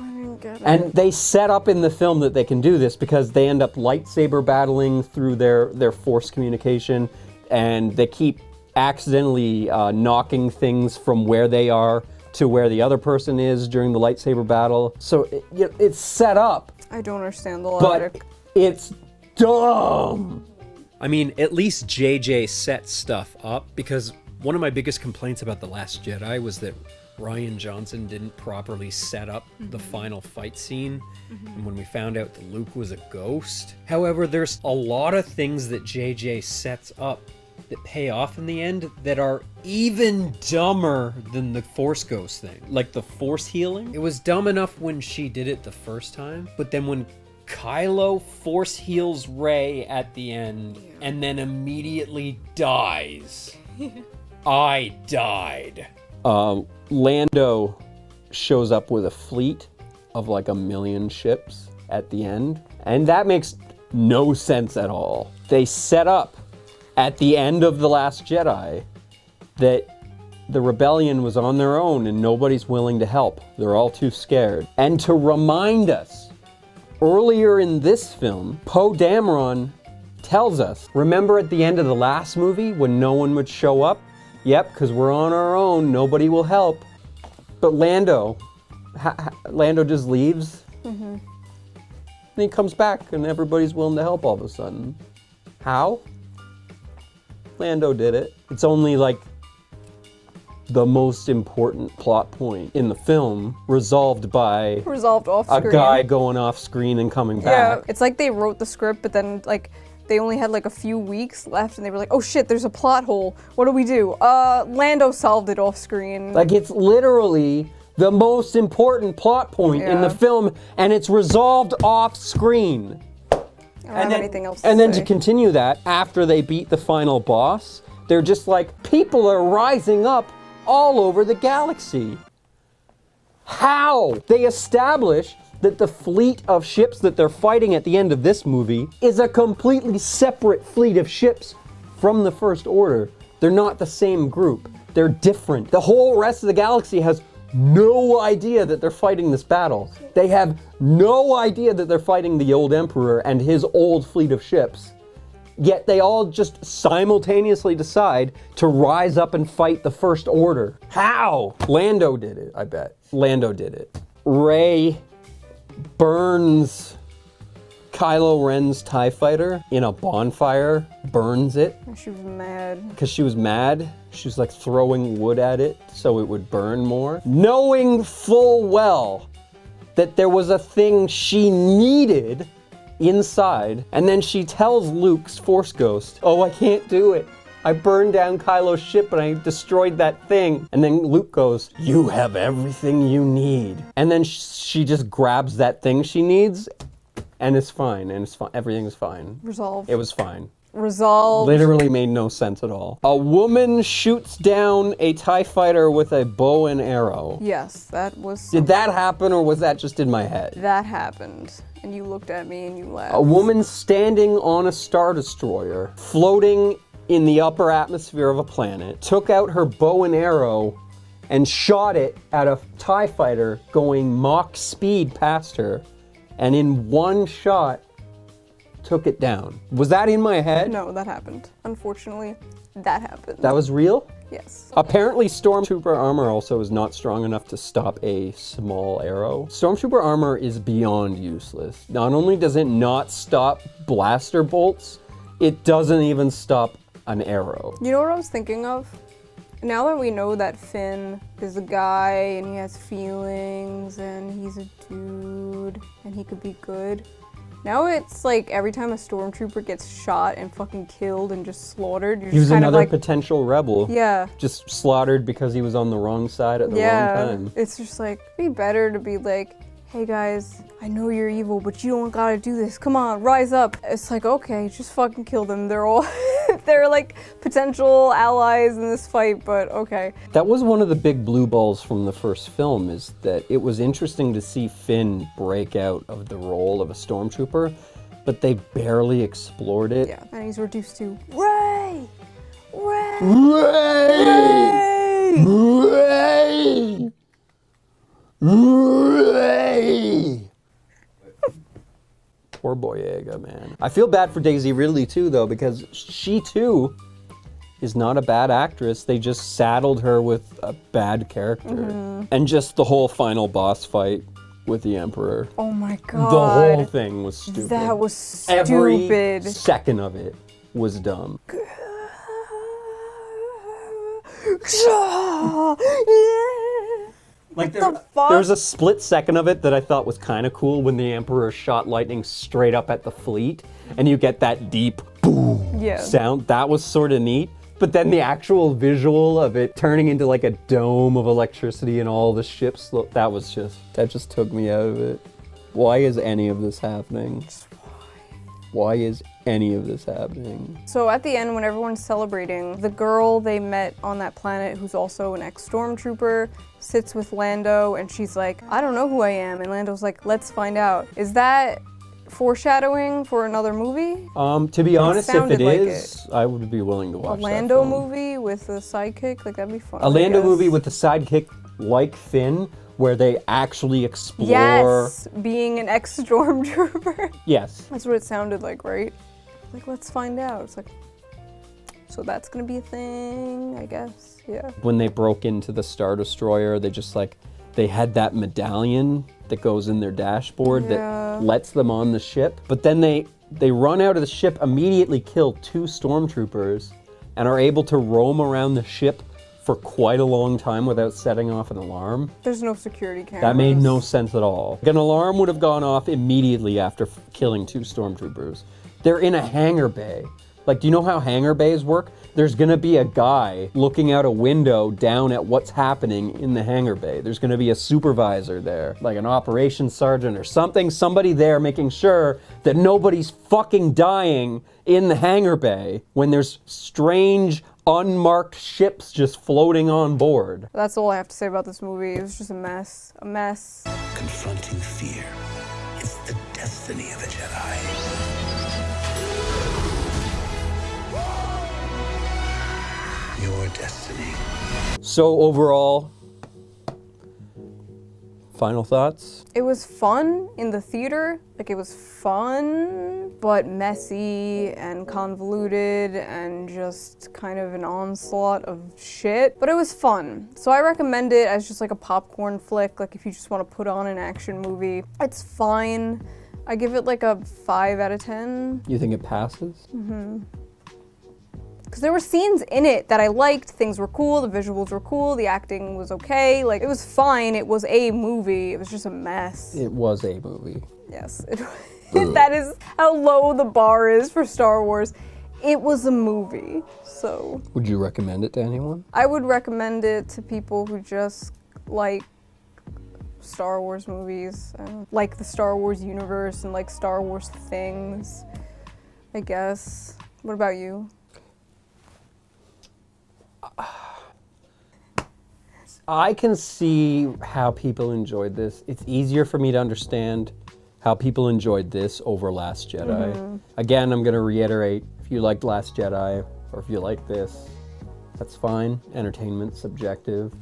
Speaker 3: And they set up in the film that they can do this because they end up lightsaber battling through their force communication. and they keep accidentally knocking things from where they are to where the other person is during the lightsaber battle. So it's set up.
Speaker 1: I don't understand the logic.
Speaker 3: But it's dumb.
Speaker 7: I mean, at least JJ set stuff up, because one of my biggest complaints about The Last Jedi was that Rian Johnson didn't properly set up the final fight scene, and when we found out that Luke was a ghost. However, there's a lot of things that JJ sets up that pay off in the end that are even dumber than the Force Ghost thing. Like the Force healing. It was dumb enough when she did it the first time, but then when Kylo Force heals Rey at the end and then immediately dies. I died.
Speaker 3: Lando shows up with a fleet of like 1 million ships at the end, and that makes no sense at all. They set up at the end of The Last Jedi that the rebellion was on their own and nobody's willing to help. They're all too scared. And to remind us, earlier in this film, Poe Dameron tells us, remember at the end of the last movie when no one would show up? Yep, because we're on our own, nobody will help. But Lando just leaves. And he comes back and everybody's willing to help all of a sudden. How? Lando did it. It's only like the most important plot point in the film, resolved off
Speaker 1: screen.
Speaker 3: A guy going off screen and coming
Speaker 1: Yeah,
Speaker 3: back.
Speaker 1: it's like they wrote the script, but then like they only had like a few weeks left, and they were like, "Oh shit, there's a plot hole. What do we do?" Lando solved it off screen.
Speaker 3: Like, it's literally the most important plot point in the film, and it's resolved off screen.
Speaker 1: I don't have anything else to
Speaker 3: And then
Speaker 1: say.
Speaker 3: to continue that, after they beat the final boss, they're just like, people are rising up all over the galaxy. How? They establish that the fleet of ships that they're fighting at the end of this movie is a completely separate fleet of ships from the First Order. They're not the same group. They're different. The whole rest of the galaxy has no idea that they're fighting this battle. They have no idea that they're fighting the old Emperor and his old fleet of ships. Yet they all just simultaneously decide to rise up and fight the First Order. How? Lando did it, I bet. Lando did it. Rey burns Kylo Ren's TIE fighter in a bonfire, burns it.
Speaker 1: She was mad.
Speaker 3: Because she was mad. She was like throwing wood at it so it would burn more. Knowing full well that there was a thing she needed inside. And then she tells Luke's Force Ghost, "Oh, I can't do it. I burned down Kylo's ship and I destroyed that thing." And then Luke goes, "You have everything you need." And then she just grabs that thing she needs, and it's fine, and it's fine. Everything is fine.
Speaker 1: Resolved.
Speaker 3: It was fine.
Speaker 1: Resolved.
Speaker 3: Literally made no sense at all. A woman shoots down a TIE fighter with a bow and arrow.
Speaker 1: Yes, that was.
Speaker 3: Did that happen, or was that just in my head?
Speaker 1: That happened, and you looked at me and you laughed.
Speaker 3: A woman standing on a Star Destroyer, floating in the upper atmosphere of a planet, took out her bow and arrow and shot it at a TIE fighter going Mach speed past her, and in one shot took it down. Was that in my head?
Speaker 1: No, that happened. Unfortunately, that happened.
Speaker 3: That was real?
Speaker 1: Yes.
Speaker 3: Apparently Stormtrooper armor also is not strong enough to stop a small arrow. Stormtrooper armor is beyond useless. Not only does it not stop blaster bolts, it doesn't even stop an arrow.
Speaker 1: You know what I was thinking of? Now that we know that Finn is a guy and he has feelings and he's a dude and he could be good, now it's like every time a stormtrooper gets shot and fucking killed and just slaughtered, you're
Speaker 3: He was
Speaker 1: just kind
Speaker 3: another
Speaker 1: of like,
Speaker 3: potential rebel.
Speaker 1: yeah.
Speaker 3: Just slaughtered because he was on the wrong side at the wrong time.
Speaker 1: It's just like, it'd be better to be like, "Hey guys, I know you're evil, but you don't gotta do this. Come on, rise up." It's like, okay, just fucking kill them. They're all, they're like potential allies in this fight, but okay.
Speaker 3: That was one of the big blue balls from the first film, is that it was interesting to see Finn break out of the role of a stormtrooper, but they barely explored it.
Speaker 1: Yeah, and he's reduced to Rey! Rey!
Speaker 3: Rey! Rey! Rey! Poor Boyega, man. I feel bad for Daisy Ridley too, though, because she too is not a bad actress. They just saddled her with a bad character. And just the whole final boss fight with the Emperor.
Speaker 1: Oh my
Speaker 3: The
Speaker 1: god.
Speaker 3: whole thing was stupid.
Speaker 1: That was stupid.
Speaker 3: Every second of it was dumb. Like
Speaker 1: the fuck?
Speaker 3: there was a split second of it that I thought was kind of cool when the Emperor shot lightning straight up at the fleet, and you get that deep boom sound. That was sort of neat. But then the actual visual of it turning into like a dome of electricity and all the ships, that just took me out of it. Why is any of this happening? Why is any of this happening?
Speaker 1: So at the end, when everyone's celebrating, the girl they met on that planet, who's also an ex-stormtrooper, sits with Lando, and she's like, I don't know who I am. And Lando's like, let's find out. Is that foreshadowing for another movie?
Speaker 3: To be honest, if
Speaker 1: sounded
Speaker 3: it
Speaker 1: like
Speaker 3: is, I would be willing to watch
Speaker 1: A
Speaker 3: that
Speaker 1: Lando
Speaker 3: film.
Speaker 1: movie with a sidekick? Like, that'd be fun.
Speaker 3: A
Speaker 1: I
Speaker 3: Lando
Speaker 1: guess.
Speaker 3: movie with a sidekick like Finn, where they actually explore...
Speaker 1: Yes, being an ex-stormtrooper.
Speaker 3: Yes.
Speaker 1: That's what it sounded like, right? Like, let's find out. It's like, so that's gonna be a thing, I guess. Yeah.
Speaker 3: When they broke into the Star Destroyer, they had that medallion that goes in their dashboard that lets them on the ship. But then they run out of the ship, immediately kill 2 stormtroopers, and are able to roam around the ship for quite a long time without setting off an alarm.
Speaker 1: There's no security cameras.
Speaker 3: That made no sense at all. An alarm would have gone off immediately after killing 2 stormtroopers. They're in a hangar bay. Like, do you know how hangar bays work? There's gonna be a guy looking out a window down at what's happening in the hangar bay. There's gonna be a supervisor there, like an operations sergeant or something, somebody there making sure that nobody's fucking dying in the hangar bay when there's strange, unmarked ships just floating on board.
Speaker 1: That's all I have to say about this movie. It was just a mess. A mess.
Speaker 2: Confronting fear is the destiny of a Jedi. Your destiny.
Speaker 3: So overall, final thoughts?
Speaker 1: It was fun in the theater. Like, it was fun, but messy and convoluted and just kind of an onslaught of shit. But it was fun. So I recommend it as just like a popcorn flick, like if you just want to put on an action movie. It's fine. I give it like a 5 out of 10.
Speaker 3: You think it passes?
Speaker 1: Because there were scenes in it that I liked. Things were cool, the visuals were cool, the acting was okay. Like, it was fine. It was a movie. It was just a mess.
Speaker 3: It was a movie.
Speaker 1: Yes. That is how low the bar is for Star Wars. It was a movie, so.
Speaker 3: Would you recommend it to anyone?
Speaker 1: I would recommend it to people who just like Star Wars movies and like the Star Wars universe and like Star Wars things, I guess. What about you?
Speaker 3: I can see how people enjoyed this. It's easier for me to understand how people enjoyed this over Last Jedi. Again, I'm going to reiterate, if you liked Last Jedi or if you like this, that's fine. Entertainment's subjective.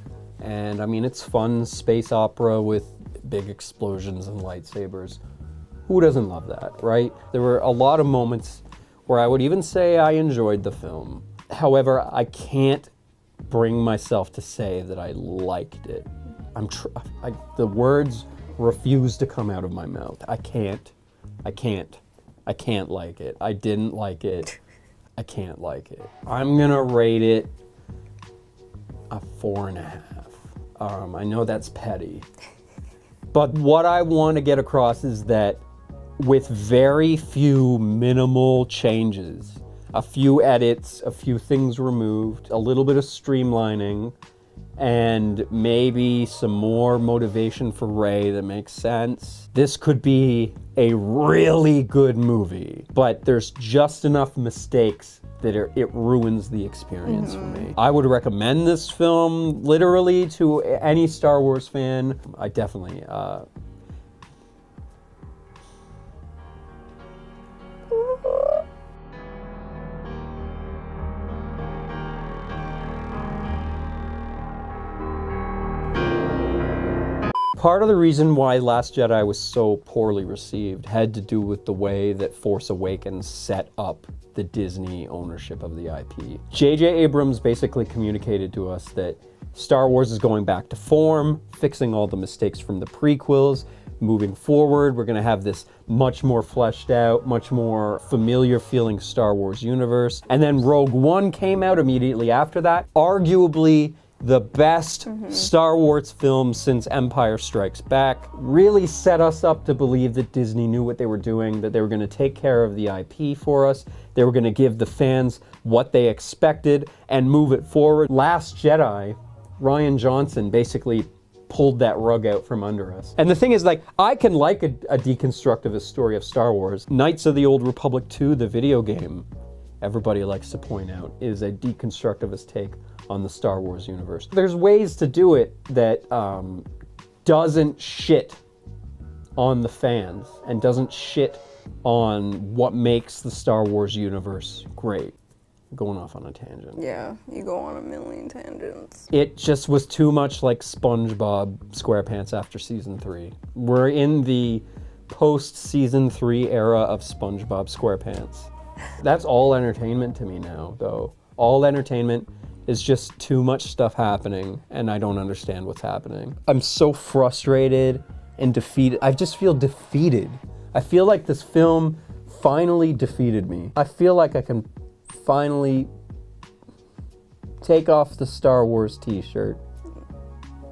Speaker 3: And I mean, it's fun space opera with big explosions and lightsabers. Who doesn't love that, right? There were a lot of moments where I would even say I enjoyed the film. However, I can't bring myself to say that I liked it. The words refuse to come out of my mouth. I can't like it. I didn't like it. I can't like it. I'm gonna rate it a 4.5. I know that's petty. But what I want to get across is that with very few minimal changes, a few edits, a few things removed, a little bit of streamlining, and maybe some more motivation for Rey that makes sense, this could be a really good movie. But there's just enough mistakes that it ruins the experience for me. I would recommend this film literally to any Star Wars fan. I definitely Part of the reason why Last Jedi was so poorly received had to do with the way that Force Awakens set up the Disney ownership of the IP. J.J. Abrams basically communicated to us that Star Wars is going back to form, fixing all the mistakes from the prequels. Moving forward, we're going to have this much more fleshed out, much more familiar feeling Star Wars universe. And then Rogue One came out immediately after that. Arguably the best Star Wars film since Empire Strikes Back. Really set us up to believe that Disney knew what they were doing, that they were going to take care of the IP for us. They were going to give the fans what they expected and move it forward. Last Jedi, Rian Johnson basically pulled that rug out from under us. And the thing is, like, I can like a deconstructivist story of Star Wars. Knights of the Old Republic 2, the video game, everybody likes to point out, is a deconstructivist take on the Star Wars universe. There's ways to do it that doesn't shit on the fans and doesn't shit on what makes the Star Wars universe great. Going off on a tangent.
Speaker 1: Yeah, you go on a million tangents.
Speaker 3: It just was too much like SpongeBob SquarePants after season 3. We're in the post-season 3 era of SpongeBob SquarePants. That's all entertainment to me now, though. All entertainment is just too much stuff happening, and I don't understand what's happening. I'm so frustrated and defeated. I just feel defeated. I feel like this film finally defeated me. I feel like I can finally take off the Star Wars t-shirt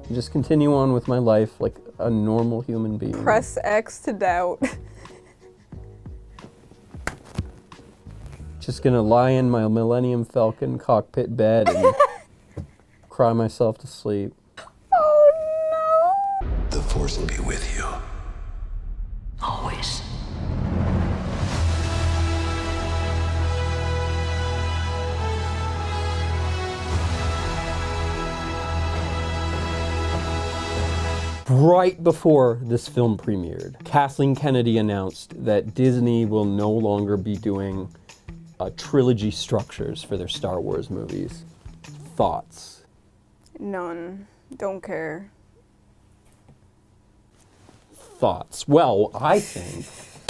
Speaker 3: and just continue on with my life like a normal human being.
Speaker 1: Press X to doubt.
Speaker 3: Just gonna lie in my Millennium Falcon cockpit bed and cry myself to sleep.
Speaker 1: Oh no!
Speaker 2: The Force will be with you.
Speaker 5: Always.
Speaker 3: Right before this film premiered, Kathleen Kennedy announced that Disney will no longer be doing trilogy structures for their Star Wars movies. Thoughts?
Speaker 1: None. Don't care.
Speaker 3: Thoughts? Well, I think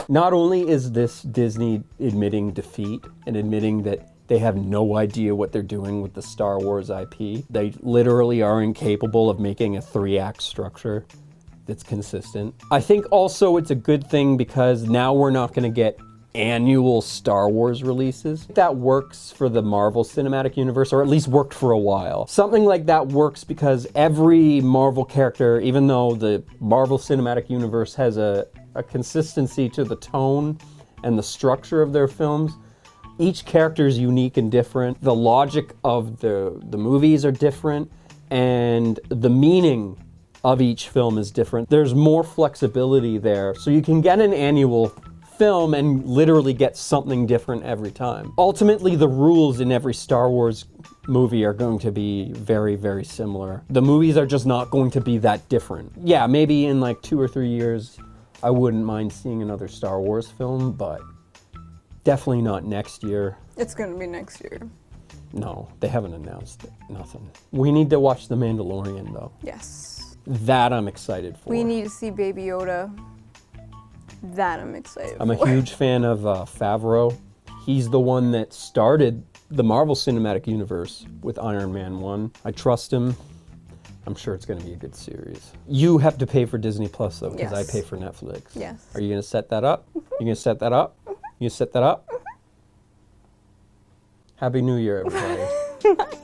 Speaker 3: not only is this Disney admitting defeat and admitting that they have no idea what they're doing with the Star Wars IP. They literally are incapable of making a 3-act structure that's consistent. I think also it's a good thing because now we're not going to get annual Star Wars releases. That works for the Marvel Cinematic Universe, or at least worked for a while. Something like that works because every Marvel character, even though the Marvel Cinematic Universe has a consistency to the tone and the structure of their films, each character is unique and different. The logic of the movies are different, and the meaning of each film is different. There's more flexibility there, so you can get an annual film and literally get something different every time. Ultimately, the rules in every Star Wars movie are going to be very, very similar. The movies are just not going to be that different. Yeah, maybe in like 2 or 3 years, I wouldn't mind seeing another Star Wars film, but definitely not next year.
Speaker 1: It's gonna be next year.
Speaker 3: No, they haven't announced it. Nothing. We need to watch The Mandalorian, though.
Speaker 1: Yes.
Speaker 3: That I'm excited for.
Speaker 1: We need to see Baby Yoda. That I'm excited
Speaker 3: I'm
Speaker 1: for.
Speaker 3: a huge fan of Favreau. He's the one that started the Marvel Cinematic Universe with Iron Man 1. I trust him. I'm sure it's going to be a good series. You have to pay for Disney Plus, though, because
Speaker 1: Yes.
Speaker 3: I pay for Netflix.
Speaker 1: Yes.
Speaker 3: Are you going to set that up? You going to set that up? You set that up? Happy New Year, everybody.